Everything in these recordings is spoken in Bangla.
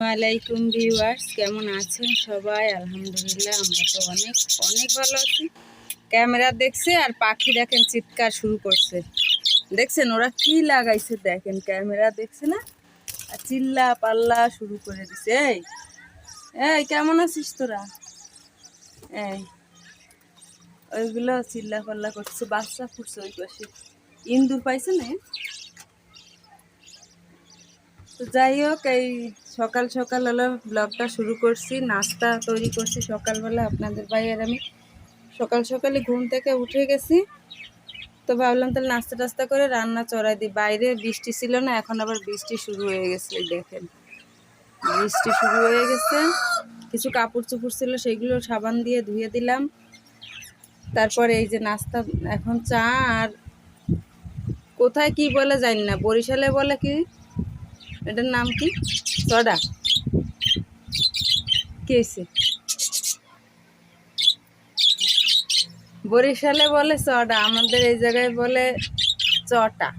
ওয়ালাইকুম ভিউয়ার্স, কেমন আছেন সবাই? আলহামদুলিল্লাহ, আমরা তো অনেক অনেক ভালো আছি। ক্যামেরা দেখছে আর পাখি দেখেন চিৎকার শুরু করছে। দেখছেন ওরা কি লাগাইছে? দেখেন ক্যামেরা দেখছে না, আর চিল্লা পাল্লা শুরু করে দিছে। এই এই কেমন আছিস তোরা? এই ওইগুলো চিল্লা পাল্লা করছে, বাচ্চা ফুটছে ওই পাশে। ইন্দুর পাইছে না? তো যাই হোক, এই সকাল সকাল হলো ব্লগটা শুরু করছি। নাস্তা তৈরি করছি সকালবেলা। আপনাদের ভাইয়ের আমি সকাল সকালে ঘুম থেকে উঠে গেছি, তো ভাবলাম তাহলে নাস্তা টাস্তা করে রান্না চড়াই দিই। বাইরে বৃষ্টি ছিল না, এখন আবার বৃষ্টি শুরু হয়ে গেছে। দেখেন বৃষ্টি শুরু হয়ে গেছে। কিছু কাপড় চোপড় ছিল, সেগুলো সাবান দিয়ে ধুয়ে দিলাম। তারপরে এই যে নাস্তা, এখন চা আর কোথায় কি বলে জানি না, বরিশালে বলে কি, এটার নাম কি, সডা। কি হয়েছে? বরিশালে বলে সডা, আমাদের এই জায়গায় বলে চটা।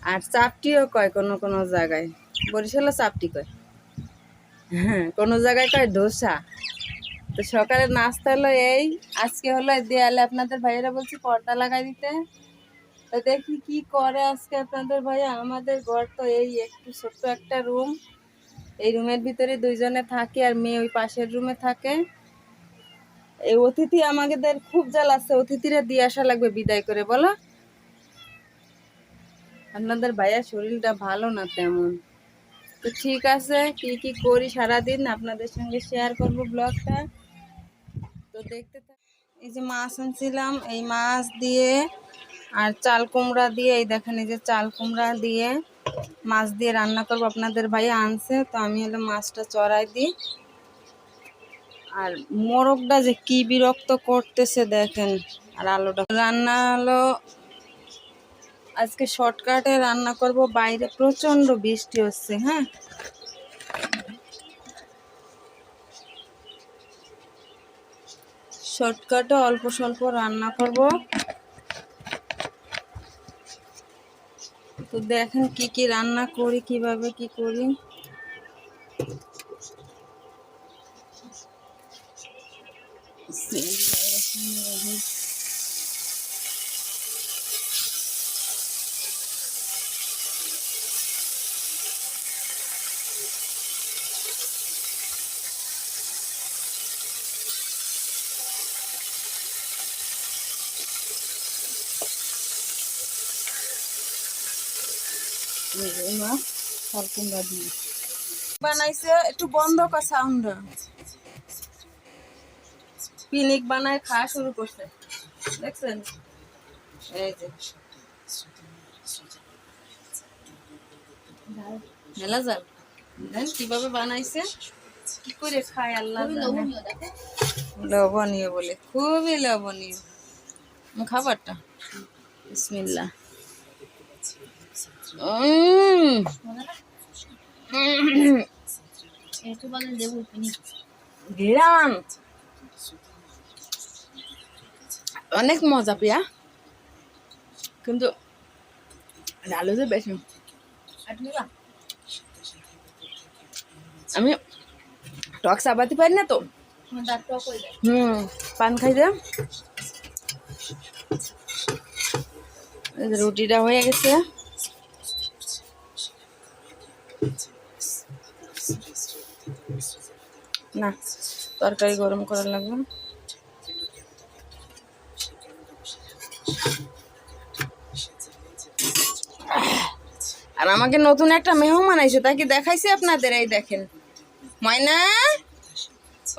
আর চাপটিও কয় কোনো কোনো জায়গায়। বরিশালে চাপটি কয়, হ্যাঁ, কোনো জায়গায় কয় ধোসা। তো সকালে নাস্তা হলো এই, আজকে হলো দেয়ালে আপনাদের ভাইয়েরা বলছি পর্দা লাগাই দিতে। তো দেখি কি করে আজকে আপনাদের ভাইয়া। আমাদের ঘর তো এই একটু ছোট্ট একটা রুম, এই রুমের ভিতরে দুইজনে থাকে, আর মেয়ে ওই পাশের রুমে থাকে। এই অতিথি আমাদের খুব জ্বালাচ্ছে, অতিথিরা দিয়ে আসা লাগবে বিদায় করে। বলো, আপনাদের ভাইয়ার শরীরটা ভালো না তেমন। তো ঠিক আছে, কি কি করি সারাদিন আপনাদের সঙ্গে শেয়ার করব ব্লগটা। তো দেখতে থাক। এই যে মাছ আনছিলাম, এই মাছ দিয়ে আর চাল কুমড়া দিয়ে, এই দেখেন এই যে চাল কুমড়া দিয়ে মাছ দিয়ে রান্না করব। আপনাদের ভাইয়া আনছে, তো আমি হলো মাছটা চড়াই দিই। আর মোরগটা যে কি বিরক্ত করতেছে দেখেন। আর আলুটা রান্না হলো আজকে শর্টকাটে রান্না করব। বাইরে প্রচন্ড বৃষ্টি হচ্ছে। হ্যাঁ, শর্টকাটে অল্প স্বল্প রান্না করব। তো দেখেন কি কি রান্না করি, কিভাবে কি করি। কুমড়া দিয়ে বানাইছে, একটু বন্ধ কর সাউন্ড। পিনিক বানায় খাওয়া শুরু করছে, দেখছেন? এই যে মেলা যাক, দেন কিভাবে বানাইছে, কি করে খায় আল্লাহ জানে। লবণীয় বলে, খুবই লবণীয় খাবারটা। বিসমিল্লাহ। ঘিরান অনেক মজা পিয়া, কিন্তু ডালো যে বেশি। আমি টক চাবাতে পারি না তো। পান খাই দে। রুটিটা হয়ে গেছে। না, তরকারি গরম করা লাগবে। আর আমাকে নতুন একটা মেহমান আইছে, তাকে দেখাইছি আপনাদের। এই দেখেন ময়না,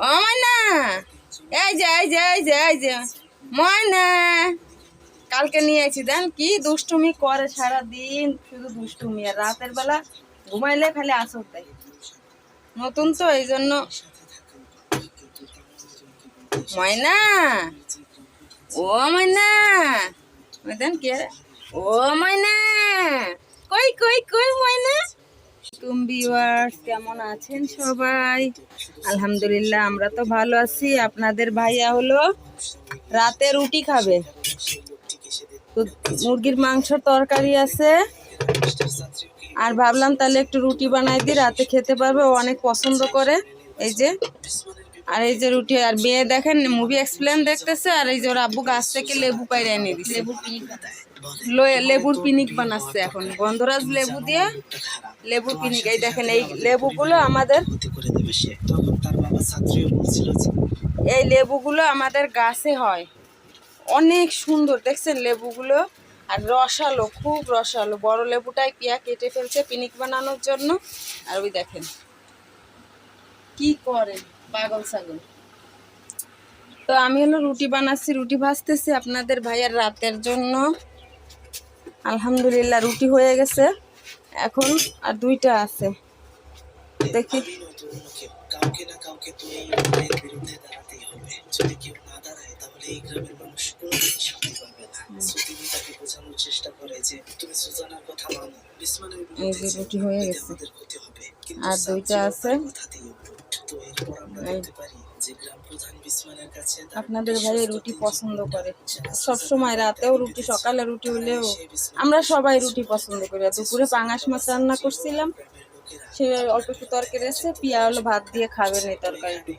ও ময়না, এই যে এই যে এই যে এই যে ময়না, কালকে নিয়ে আইছি। দেন কি দুষ্টুমি করে সারাদিন, শুধু দুষ্টুমি। আর রাতের বেলা ঘুমাইলে খালি আসর দেয়। নতুন তো এই জন্য। ময়না, ও ময়না, দেন কে, ও ময়না, কই কই কই ময়না। ভিউয়ার্স, কেমন আছেন সবাই? আলহামদুলিল্লাহ, আমরা তো ভালো আছি। আপনাদের ভাইয়া হলো রাতে রুটি খাবে, তো মুরগির মাংস তরকারি আছে, আর ভাবলাম তাহলে একটু রুটি বানাই দিই, রাতে খেতে পারবে, ও অনেক পছন্দ করে। এই যে, আর এই যে রুটি, আর মেয়ে দেখেন মুভি এক্সপ্লেন দেখতেছে, আর এই যে ওর আব্বু গাছ থেকে লেবু পাইরে এনে দিচ্ছে, লেবুর পিনিক বানাচ্ছে এখন, গন্ধরাজ লেবু দিয়ে লেবুর পিনিক। এই দেখেন এই লেবুগুলো আমাদের, এই লেবুগুলো আমাদের গাছে হয়, অনেক সুন্দর দেখছেন লেবুগুলো, আর রসালো, খুব রসালো। বড় লেবুটাই পিয়া কেটে ফেলছে পিনিক বানানোর জন্য। আর ওই দেখেন কি করে পাগল ছাগল। তো আমি হলো রুটি বানাচ্ছি, রুটি ভাজতেছি আপনাদের ভাইয়ার রাতের জন্য। আলহামদুলিল্লাহ রুটি হয়ে গেছে, এখন আর দুইটা আছে, দেখি। কাউকে না কাউকে তো এই অন্যায়ের বিরুদ্ধে দাঁড়াতেই হবে। যদি কেউ না দাঁড়ায় তাহলে এই গ্রামের মানুষ কোনোদিন শান্তি পাবে না। সুতিনি তাকে বোঝানোর চেষ্টা করে যে তুমি সুজানার কথা মানো, বিসমানের বিরুদ্ধে রুটি হয়ে গেছে, আমাদের ক্ষতি হবে, আর দুইটা আছে। তো এরপর আমরা দেখতে পারি যে গ্রাম প্রধান বিসমানের কাছে আপনাদের ভাই রুটি পছন্দ করে সব সময়, রাতেও রুটি, সকালে রুটি হলেও আমরা সবাই রুটি পছন্দ করি। দুপুরে পাঙাশ মাছ রান্না করছিলাম, সে অল্প একটু তরকারি আছে, পিয়া হলো ভাত দিয়ে খাবেন এই তরকারি,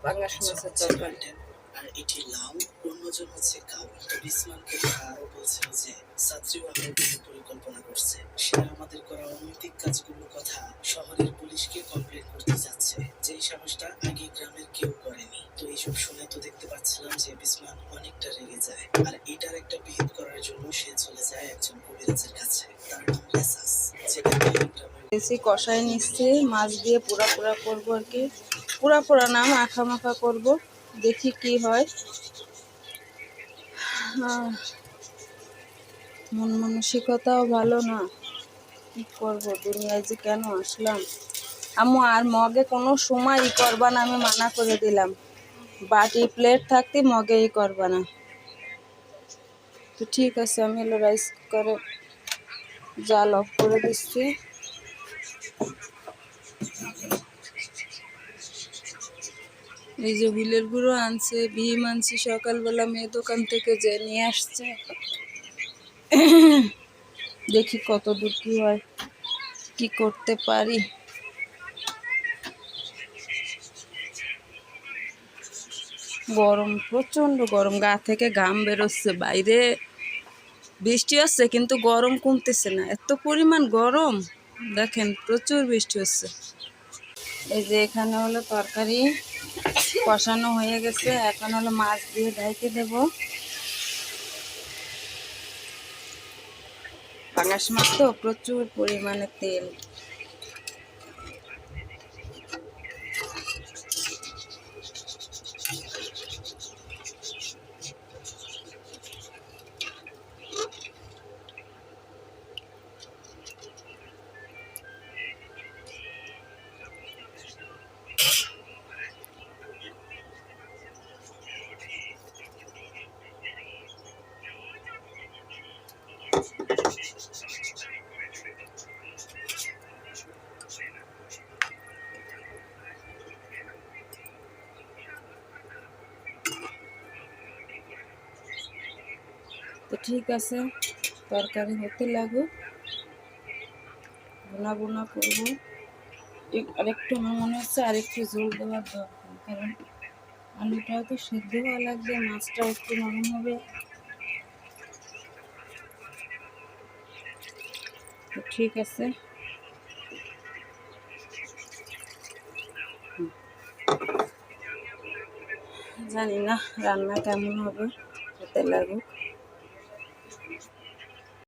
পাঙাশ মাছের তরকারি। আর এটি লাউ, অন্যজন হচ্ছে কাউ। বিসমানকে আরো বলছিল যে ছাত্রীও আমাদের পরিকল্পনা করছে, সে আমাদের করা অনৈতিক কাজগুলোর কথা শহরের পুলিশকে কমপ্লেন করতে যাচ্ছে, যেই সাহসটা আগে গ্রামের কেউ করেনি। তো এইসব শুনে তো দেখতে পাচ্ছিলাম যে বিসমান অনেকটা রেগে যায়, আর এটার একটা বিহিত করার জন্য সে চলে যায় একজন কবিরাজের কাছে, তার নাম রেসাস, যেটা বেশি কষাই নিচ্ছে, মাছ দিয়ে পোড়া পোড়া করবো আর কি, পোড়া পোড়া না মাখা মাখা করবো, দেখি কি হয়। মন মানসিকতাও ভালো না, কি করবো, দুনিয়ায় যে কেন আসলাম। আম্মু আর মগে কোনো সময় করবা না, আমি মানা করে দিলাম, বাটি প্লেট থাকতে মগে করবা না। তো ঠিক আছে, আমি হলো রাইস কুকারে জাল অফ করে দিচ্ছি। এই যে বিলের গুঁড়ো আনছে, ভীম আনছি সকালবেলা, মেয়ে দোকান থেকে যে নিয়ে আসছে, দেখি কত দূর কি হয়, কি করতে পারি। গরম, প্রচন্ড গরম, গা থেকে ঘাম বেরোচ্ছে, বাইরে বৃষ্টি হচ্ছে কিন্তু গরম কমতেছে না, এত পরিমাণ গরম। দেখেন প্রচুর বৃষ্টি হচ্ছে। এই যে এখানে হলো তরকারি কষানো হয়ে গেছে, এখন হলো মাছ দিয়ে ঢেকে দেব। পাঙাশ মাছ তো প্রচুর পরিমাণে তেল। তো ঠিক আছে, তরকারি হতে লাগুক, বোনা বোনা করবো। আরেকটু আমার মনে হচ্ছে আরেকটু ঝোল দেওয়ার দরকার, কারণ আলুটাও তো সেদ্ধ হওয়া লাগবে, মাছটাও একটু নরম হবে। তো ঠিক আছে, জানি না রান্না কেমন হবে, হতে লাগুক।